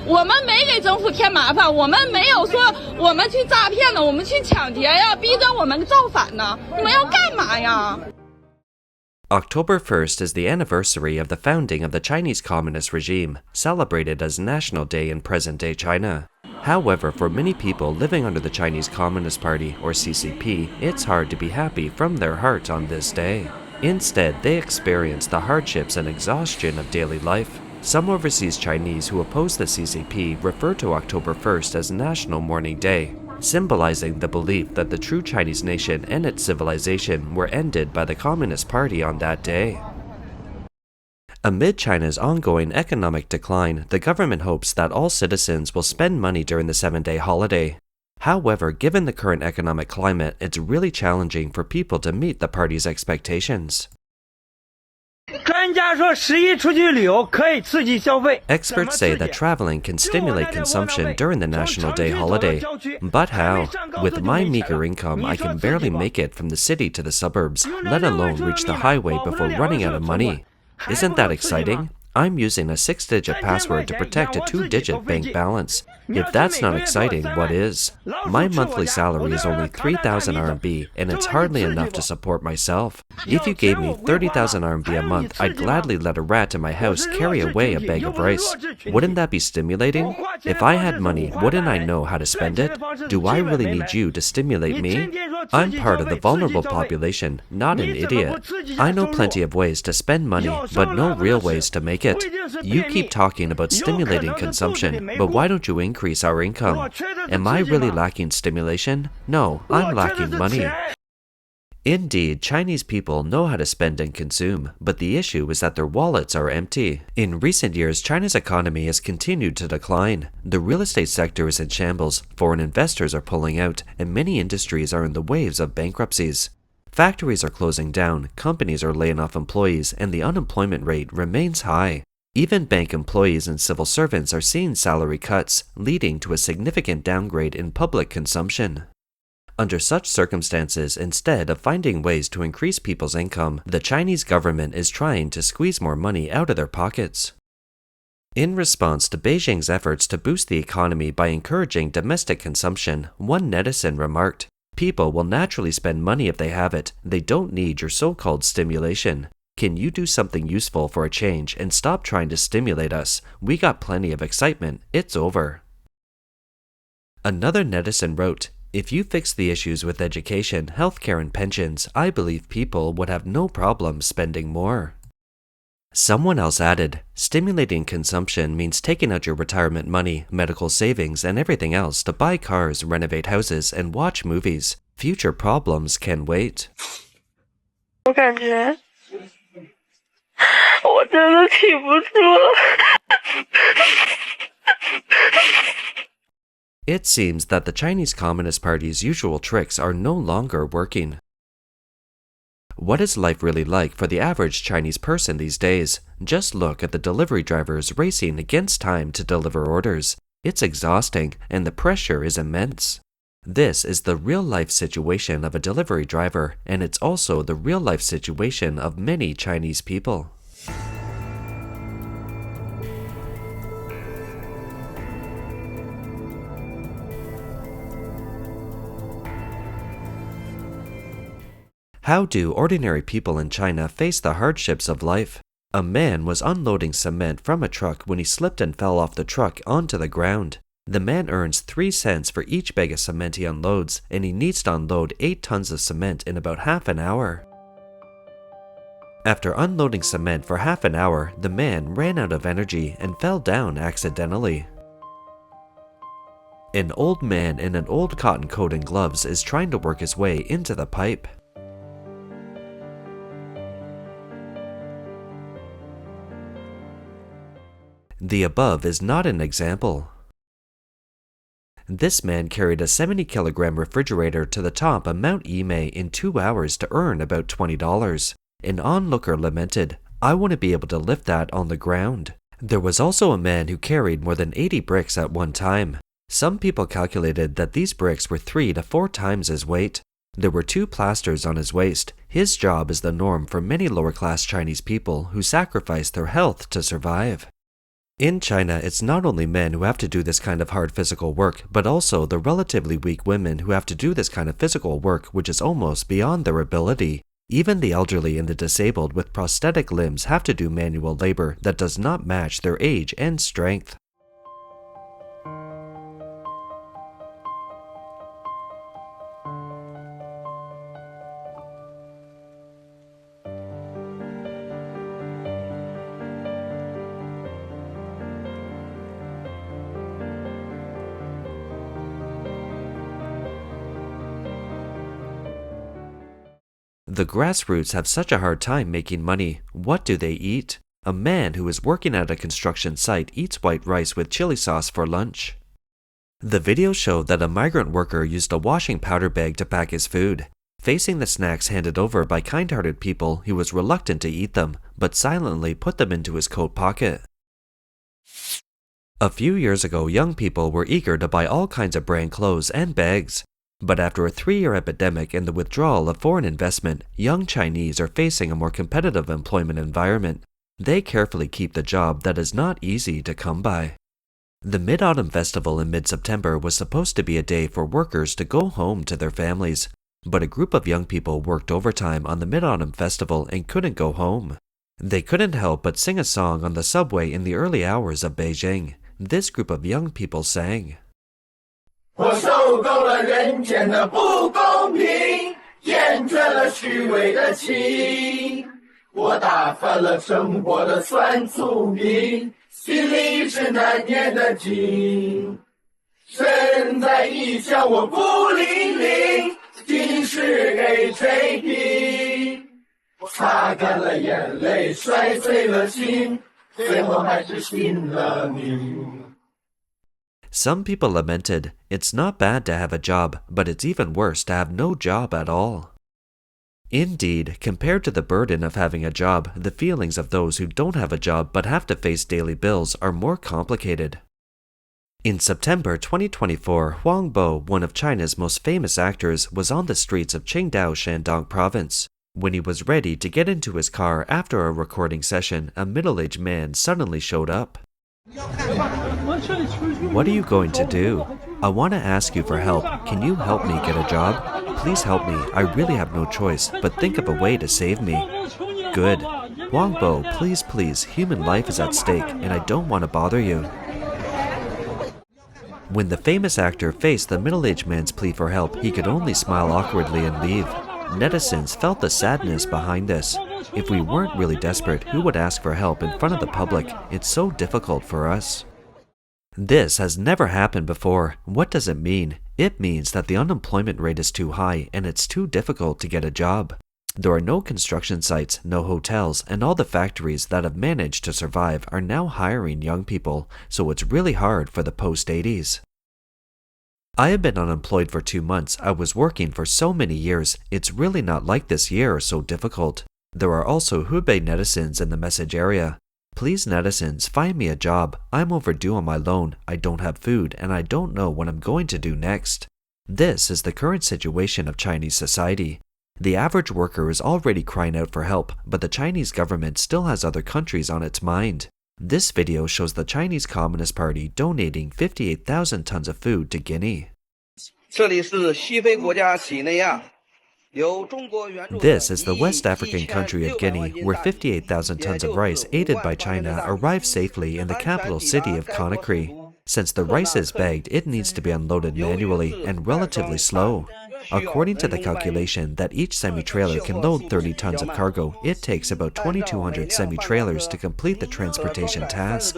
我们没给政府添麻烦，我们没有说我们去诈骗了，我们去抢劫呀，逼着我们造反呢，你们要干嘛呀？ October 1st is the anniversary of the founding of the Chinese Communist regime, celebrated as National Day in present-day China. However, for many people living under the Chinese Communist Party, or CCP, it's hard to be happy from their heart on this day. Instead, they experience the hardships and exhaustion of daily life. Some overseas Chinese who oppose the CCP refer to October 1st as National Mourning Day, symbolizing the belief that the true Chinese nation and its civilization were ended by the Communist Party on that day. Amid China's ongoing economic decline, the government hopes that all citizens will spend money during the 7-day holiday. However, given the current economic climate, it's really challenging for people to meet the party's expectations. Experts say that traveling can stimulate consumption during the National Day holiday. But how? With my meager income, I can barely make it from the city to the suburbs, let alone reach the highway before running out of money. Isn't that exciting? I'm using a 6-digit password to protect a 2-digit bank balance. If that's not exciting, what is? My monthly salary is only 3,000 RMB, and it's hardly enough to support myself. If you gave me 30,000 RMB a month, I'd gladly let a rat in my house carry away a bag of rice. Wouldn't that be stimulating? If I had money, wouldn't I know how to spend it? Do I really need you to stimulate me? I'm part of the vulnerable population, not an idiot. I know plenty of ways to spend money, but no real ways to make it. You keep talking about stimulating consumption, but why don't you increase our income? Am I really lacking stimulation? No, I'm lacking money. Indeed, Chinese people know how to spend and consume, but the issue is that their wallets are empty. In recent years, China's economy has continued to decline. The real estate sector is in shambles, foreign investors are pulling out, and many industries are in the waves of bankruptcies. Factories are closing down, companies are laying off employees, and the unemployment rate remains high. Even bank employees and civil servants are seeing salary cuts, leading to a significant downgrade in public consumption. Under such circumstances, instead of finding ways to increase people's income, the Chinese government is trying to squeeze more money out of their pockets. In response to Beijing's efforts to boost the economy by encouraging domestic consumption, one netizen remarked, "People will naturally spend money if they have it. They don't need your so-called stimulation. Can you do something useful for a change and stop trying to stimulate us? We got plenty of excitement. It's over." Another netizen wrote, "If you fix the issues with education, healthcare, and pensions, I believe people would have no problem spending more." Someone else added, "Stimulating consumption means taking out your retirement money, medical savings, and everything else to buy cars, renovate houses, and watch movies. Future problems can wait." 我感觉我真的挺不住了。It seems that the Chinese Communist Party's usual tricks are no longer working. What is life really like for the average Chinese person these days? Just look at the delivery drivers racing against time to deliver orders. It's exhausting, and the pressure is immense. This is the real-life situation of a delivery driver, and it's also the real-life situation of many Chinese people. How do ordinary people in China face the hardships of life? A man was unloading cement from a truck when he slipped and fell off the truck onto the ground. The man earns 3 cents for each bag of cement he unloads, and he needs to unload 8 tons of cement in about half an hour. After unloading cement for half an hour, the man ran out of energy and fell down accidentally. An old man in an old cotton coat and gloves is trying to work his way into the pipe. The above is not an example. This man carried a 70-kilogram refrigerator to the top of Mount Yimei in 2 hours to earn about $20. An onlooker lamented, "I wouldn't be able to lift that on the ground." There was also a man who carried more than 80 bricks at one time. Some people calculated that these bricks were 3 to 4 times his weight. There were 2 plasters on his waist. His job is the norm for many lower-class Chinese people who sacrifice their health to survive. In China, it's not only men who have to do this kind of hard physical work, but also the relatively weak women who have to do this kind of physical work which is almost beyond their ability. Even the elderly and the disabled with prosthetic limbs have to do manual labor that does not match their age and strength. The grassroots have such a hard time making money. What do they eat? A man who is working at a construction site eats white rice with chili sauce for lunch. The video showed that a migrant worker used a washing powder bag to pack his food. Facing the snacks handed over by kind-hearted people, he was reluctant to eat them, but silently put them into his coat pocket. A few years ago, young people were eager to buy all kinds of brand clothes and bags. But after a 3-year epidemic and the withdrawal of foreign investment, young Chinese are facing a more competitive employment environment. They carefully keep the job that is not easy to come by. The Mid-Autumn Festival in mid-September was supposed to be a day for workers to go home to their families, but a group of young people worked overtime on the Mid-Autumn Festival and couldn't go home. They couldn't help but sing a song on the subway in the early hours of Beijing. This group of young people sang, 我受够了人间的不公平，厌倦了虚伪的情，我打翻了生活的酸醋名，心里是难念的经。身在异乡我孤零零，尽是给谁听？擦干了眼泪，摔碎了心，最后还是信了你。 Some people lamented, it's not bad to have a job, but it's even worse to have no job at all. Indeed, compared to the burden of having a job, the feelings of those who don't have a job but have to face daily bills are more complicated. In September 2024, Huang Bo, one of China's most famous actors, was on the streets of Qingdao, Shandong province. When he was ready to get into his car after a recording session, a middle-aged man suddenly showed up. What are you going to do? I want to ask you for help. Can you help me get a job? Please help me. I really have no choice, but think of a way to save me. Good. Huang Bo, please, please, human life is at stake, and I don't want to bother you. When the famous actor faced the middle-aged man's plea for help, he could only smile awkwardly and leave. Netizens felt the sadness behind this. If we weren't really desperate, who would ask for help in front of the public? It's so difficult for us. This has never happened before. What does it mean? It means that the unemployment rate is too high and it's too difficult to get a job. There are no construction sites, no hotels, and all the factories that have managed to survive are now hiring young people, so it's really hard for the post-80s. I have been unemployed for 2 months. I was working for so many years. It's really not like this year or so difficult. There are also Hubei netizens in the message area. Please netizens, find me a job. I'm overdue on my loan. I don't have food and I don't know what I'm going to do next. This is the current situation of Chinese society. The average worker is already crying out for help, but the Chinese government still has other countries on its mind. This video shows the Chinese Communist Party donating 58,000 tons of food to Guinea. This is the West African country of Guinea, where 58,000 tons of rice aided by China arrived safely in the capital city of Conakry. Since the rice is bagged, it needs to be unloaded manually and relatively slow. According to the calculation that each semi-trailer can load 30 tons of cargo, it takes about 2,200 semi-trailers to complete the transportation task.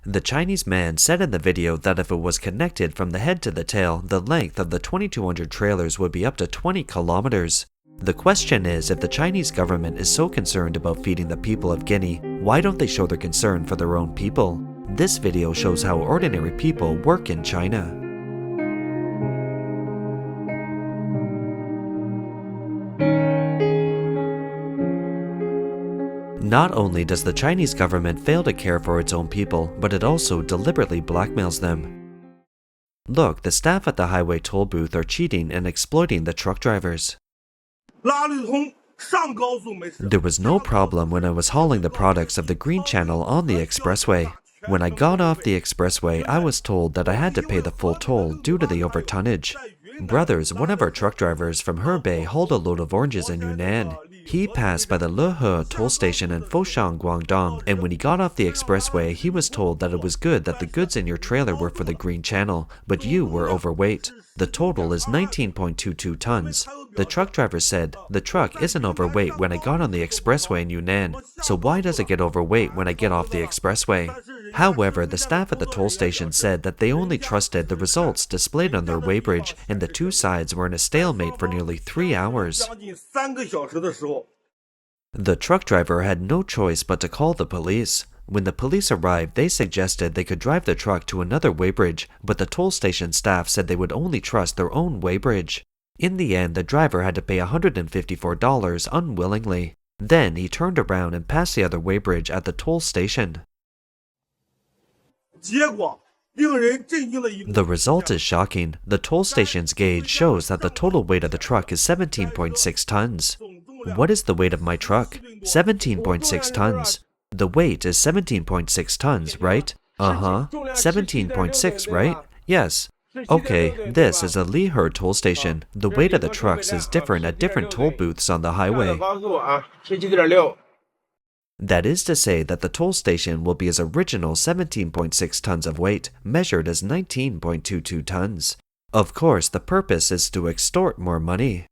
The Chinese man said in the video that if it was connected from the head to the tail, the length of the 2,200 trailers would be up to 20 kilometers. The question is, if the Chinese government is so concerned about feeding the people of Guinea, why don't they show their concern for their own people? This video shows how ordinary people work in China. Not only does the Chinese government fail to care for its own people, but it also deliberately blackmails them. Look, the staff at the highway toll booth are cheating and exploiting the truck drivers. There was no problem when I was hauling the products of the Green Channel on the expressway. When I got off the expressway, I was told that I had to pay the full toll due to the overtonnage. Brothers, one of our truck drivers from Hebei, hauled a load of oranges in Yunnan. He passed by the Lehe toll station in Foshan, Guangdong, and when he got off the expressway, he was told that it was good that the goods in your trailer were for the Green Channel, but you were overweight. The total is 19.22 tons. The truck driver said, the truck isn't overweight when I got on the expressway in Yunnan, so why does it get overweight when I get off the expressway? However, the staff at the toll station said that they only trusted the results displayed on their weighbridge, and the two sides were in a stalemate for nearly 3 hours. The truck driver had no choice but to call the police. When the police arrived, they suggested they could drive the truck to another weighbridge, but the toll station staff said they would only trust their own weighbridge. In the end, the driver had to pay $154 unwillingly. Then he turned around and passed the other weighbridge at the toll station. The result is shocking. The toll station's gauge shows that the total weight of the truck is 17.6 tons. What is the weight of my truck? 17.6 tons. The weight is 17.6 tons, right? 17.6, right? Yes. Okay, this is a Lehe toll station. The weight of the trucks is different at different toll booths on the highway. That is to say that the toll station will be its original 17.6 tons of weight, measured as 19.22 tons. Of course, the purpose is to extort more money.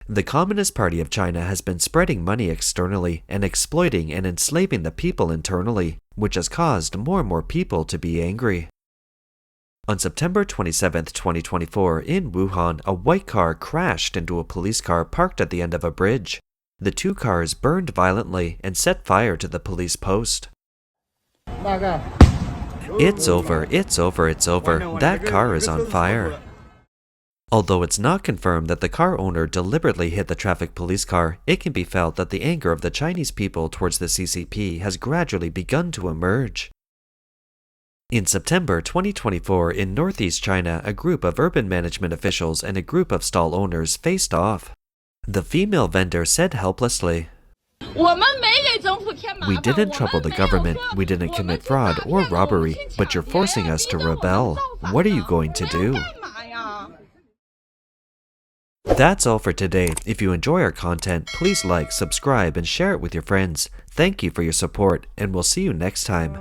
The Communist Party of China has been spreading money externally and exploiting and enslaving the people internally, which has caused more and more people to be angry. On September 27, 2024, in Wuhan, a white car crashed into a police car parked at the end of a bridge. The two cars burned violently and set fire to the police post. It's over, it's over, it's over. That car is on fire. Although it's not confirmed that the car owner deliberately hit the traffic police car, it can be felt that the anger of the Chinese people towards the CCP has gradually begun to emerge. In September 2024, in northeast China, a group of urban management officials and a group of stall owners faced off. The female vendor said helplessly, "We didn't trouble the government, we didn't commit fraud or robbery, but you're forcing us to rebel. What are you going to do?" That's all for today. If you enjoy our content, please like, subscribe, and share it with your friends. Thank you for your support, and we'll see you next time.